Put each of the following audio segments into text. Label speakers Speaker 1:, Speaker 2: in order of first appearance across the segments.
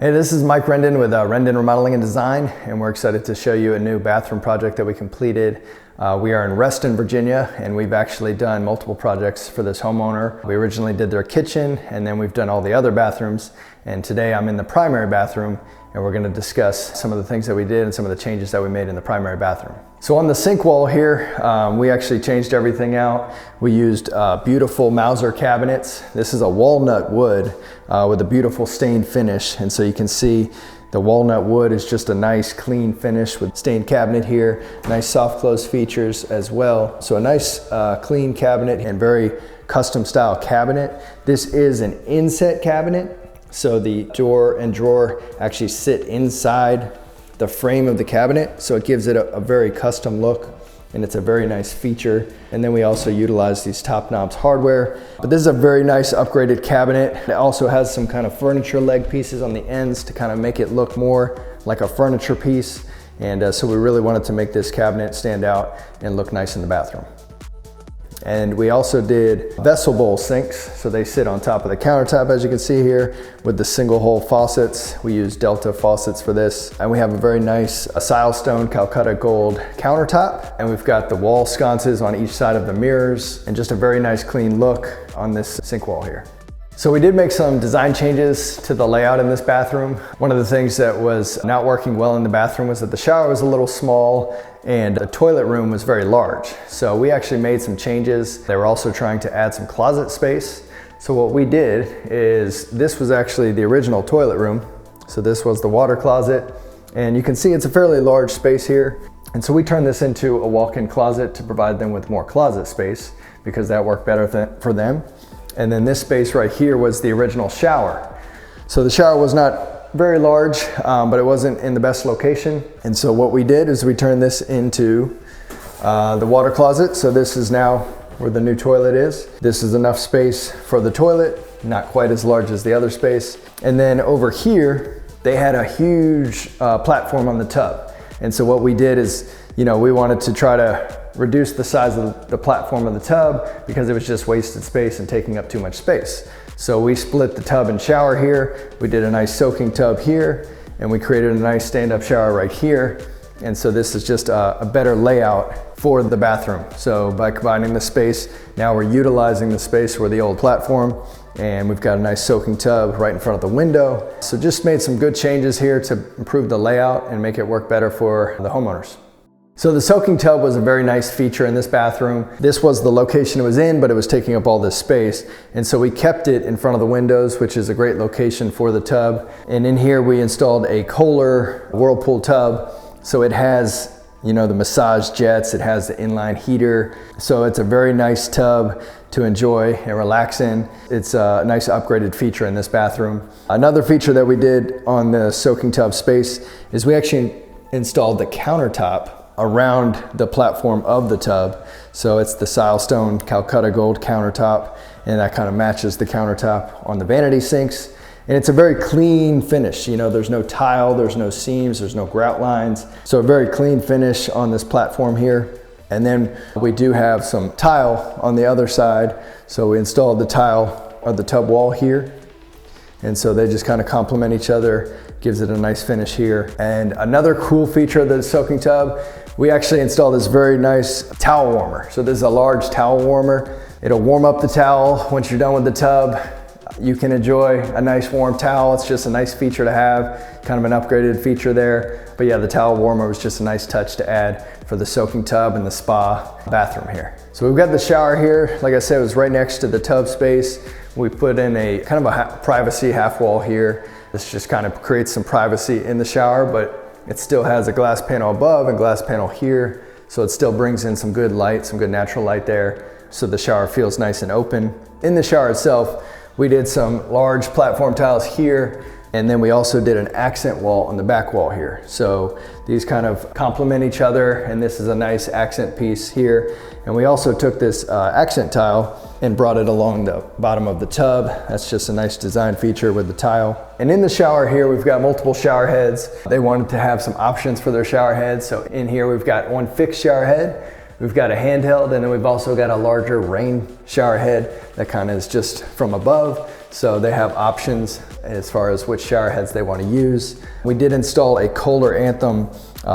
Speaker 1: Hey, this is Mike Rendon with Rendon Remodeling Design, and we're excited to show you a new bathroom project that we completed. We are in Reston, Virginia, and we've actually done multiple projects for this homeowner. We originally did their kitchen, and then we've done all the other bathrooms. And today I'm in the primary bathroom, and we're gonna discuss some of the things that we did and some of the changes that we made in the primary bathroom. So on the sink wall here, we actually changed everything out. We used beautiful Mauser cabinets. This is a walnut wood with a beautiful stained finish. And so you can see the walnut wood is just a nice clean finish with stained cabinet here, nice soft close features as well. So a nice clean cabinet and very custom style cabinet. This is an inset cabinet. So the door and drawer actually sit inside the frame of the cabinet. So it gives it a very custom look, and it's a very nice feature. And then we also utilize these top knobs hardware. But this is a very nice upgraded cabinet. It also has some kind of furniture leg pieces on the ends to kind of make it look more like a furniture piece. And so we really wanted to make this cabinet stand out and look nice in the bathroom. And we also did vessel bowl sinks. So they sit on top of the countertop, as you can see here, with the single hole faucets. We use Delta faucets for this. And we have a very nice Silestone Calacatta Gold countertop. And we've got the wall sconces on each side of the mirrors and just a very nice clean look on this sink wall here. So we did make some design changes to the layout in this bathroom. One of the things that was not working well in the bathroom was that the shower was a little small and the toilet room was very large. So we actually made some changes. They were also trying to add some closet space. So what we did is, this was actually the original toilet room. So this was the water closet. And you can see it's a fairly large space here. And so we turned this into a walk-in closet to provide them with more closet space because that worked better for them. And then this space right here was the original shower. So the shower was not very large, but it wasn't in the best location. And so what we did is we turned this into the water closet. So this is now where the new toilet is. This is enough space for the toilet, not quite as large as the other space. And then over here, they had a huge platform on the tub. And so what we did is, we wanted to try to reduce the size of the platform of the tub because it was just wasted space and taking up too much space. So we split the tub and shower here. We did a nice soaking tub here, and we created a nice stand-up shower right here. And so this is just a better layout for the bathroom. So by combining the space, now we're utilizing the space for the old platform, and we've got a nice soaking tub right in front of the window. So just made some good changes here to improve the layout and make it work better for the homeowners. So the soaking tub was a very nice feature in this bathroom. This was the location it was in, but it was taking up all this space. And so we kept it in front of the windows, which is a great location for the tub. And in here we installed a Kohler whirlpool tub. So it has, the massage jets, it has the inline heater. So it's a very nice tub to enjoy and relax in. It's a nice upgraded feature in this bathroom. Another feature that we did on the soaking tub space is we actually installed the countertop around the platform of the tub. So it's the Silestone Calacatta Gold countertop, and that kind of matches the countertop on the vanity sinks. And it's a very clean finish. There's no tile, there's no seams, there's no grout lines. So a very clean finish on this platform here. And then we do have some tile on the other side. So we installed the tile of the tub wall here. And so they just kind of complement each other, gives it a nice finish here. And another cool feature of the soaking tub, we actually installed this very nice towel warmer. So this is a large towel warmer. It'll warm up the towel once you're done with the tub. You can enjoy a nice warm towel. It's just a nice feature to have, kind of an upgraded feature there. But yeah, the towel warmer was just a nice touch to add for the soaking tub and the spa bathroom here. So we've got the shower here. Like I said, it was right next to the tub space. We put in a kind of a privacy half wall here. This just kind of creates some privacy in the shower, but it still has a glass panel above and glass panel here. So it still brings in some good light, some good natural light there. So the shower feels nice and open. In the shower itself, we did some large platform tiles here, and then we also did an accent wall on the back wall here. So these kind of complement each other, and this is a nice accent piece here. And we also took this accent tile and brought it along the bottom of the tub. That's just a nice design feature with the tile. And in the shower here, we've got multiple shower heads. They wanted to have some options for their shower heads. So in here, we've got one fixed shower head. We've got a handheld, and then we've also got a larger rain shower head that kind of is just from above. So they have options as far as which shower heads they want to use. We did install a Kohler Anthem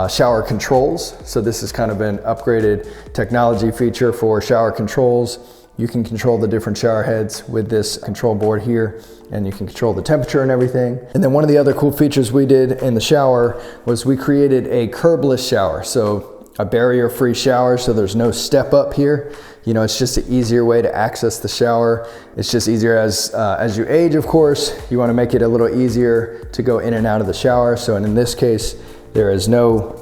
Speaker 1: shower controls. So this is kind of an upgraded technology feature for shower controls. You can control the different shower heads with this control board here, and you can control the temperature and everything. And then one of the other cool features we did in the shower was we created a curbless shower. So a barrier-free shower, so there's no step up here. You know, it's just an easier way to access the shower. It's just easier as you age, of course. You want to make it a little easier to go in and out of the shower. So in this case, there is no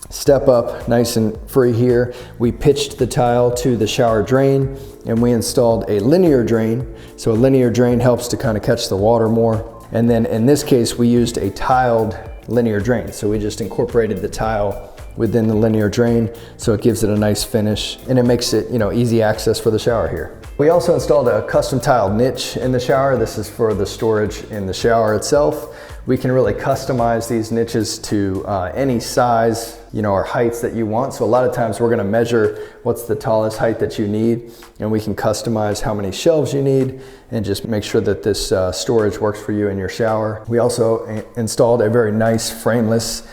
Speaker 1: step up, nice and free here. We pitched the tile to the shower drain, and we installed a linear drain. So a linear drain helps to kind of catch the water more. And then in this case, we used a tiled linear drain. So we just incorporated the tile within the linear drain, so it gives it a nice finish, and it makes it, you know, easy access for the shower here. We also installed a custom tiled niche in the shower. This is for the storage in the shower itself. We can really customize these niches to any size, you know, or heights that you want. So a lot of times we're gonna measure what's the tallest height that you need, and we can customize how many shelves you need and just make sure that this storage works for you in your shower. We also installed a very nice frameless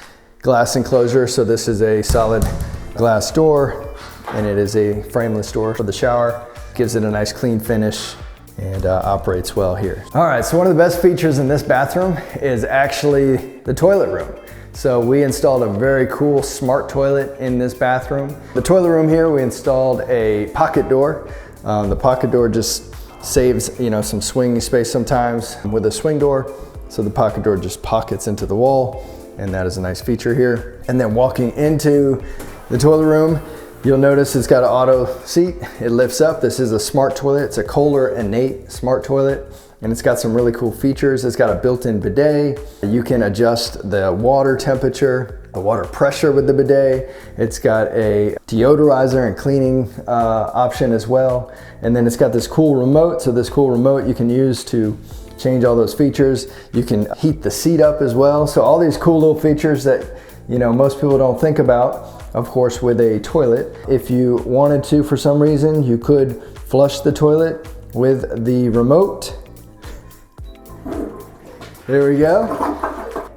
Speaker 1: glass enclosure. So this is a solid glass door, and it is a frameless door for the shower. Gives it a nice clean finish and operates well here. All right, so one of the best features in this bathroom is actually the toilet room. So we installed a very cool smart toilet in this bathroom. The toilet room here, we installed a pocket door. The pocket door just saves, you know, some swing space sometimes with a swing door. So the pocket door just pockets into the wall, and that is a nice feature here. And then walking into the toilet room, you'll notice it's got an auto seat. It lifts up. This is a smart toilet. It's a Kohler Innate smart toilet, and it's got some really cool features. It's got a built-in bidet. You can adjust the water temperature, the water pressure with the bidet. It's got a deodorizer and cleaning option as well. And then it's got this cool remote. So this cool remote you can use to change all those features. You can heat the seat up as well. So all these cool little features that, you know, most people don't think about, of course, with a toilet. If you wanted to, for some reason, you could flush the toilet with the remote. There we go.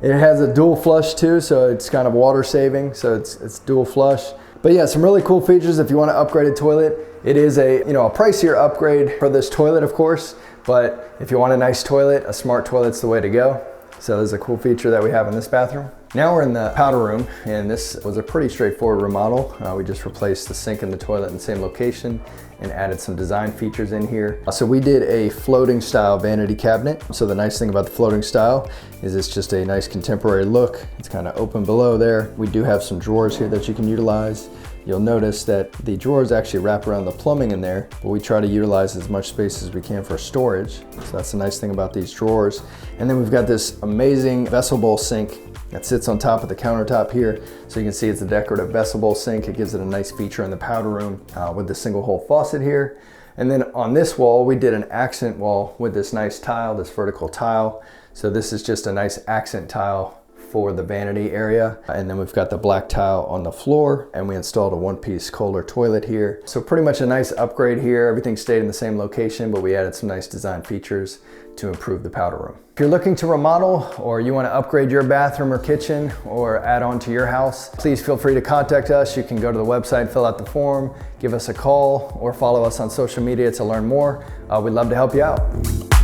Speaker 1: It has a dual flush too, so it's kind of water saving, so it's dual flush. But yeah, some really cool features if you want to upgrade a toilet. It is a, you know, a pricier upgrade for this toilet, of course, but if you want a nice toilet, a smart toilet's the way to go. So there's a cool feature that we have in this bathroom. Now we're in the powder room, and this was a pretty straightforward remodel. We just replaced the sink and the toilet in the same location and added some design features in here. So we did a floating style vanity cabinet. So the nice thing about the floating style is it's just a nice contemporary look. It's kind of open below there. We do have some drawers here that you can utilize. You'll notice that the drawers actually wrap around the plumbing in there, but we try to utilize as much space as we can for storage. So that's the nice thing about these drawers. And then we've got this amazing vessel bowl sink that sits on top of the countertop here. So you can see it's a decorative vessel bowl sink. It gives it a nice feature in the powder room with the single hole faucet here. And then on this wall, we did an accent wall with this nice tile, this vertical tile. So this is just a nice accent tile for the vanity area. And then we've got the black tile on the floor, and we installed a one-piece Kohler toilet here. So pretty much a nice upgrade here. Everything stayed in the same location, but we added some nice design features to improve the powder room. If you're looking to remodel, or you want to upgrade your bathroom or kitchen or add on to your house, please feel free to contact us. You can go to the website, fill out the form, give us a call, or follow us on social media to learn more. We'd love to help you out.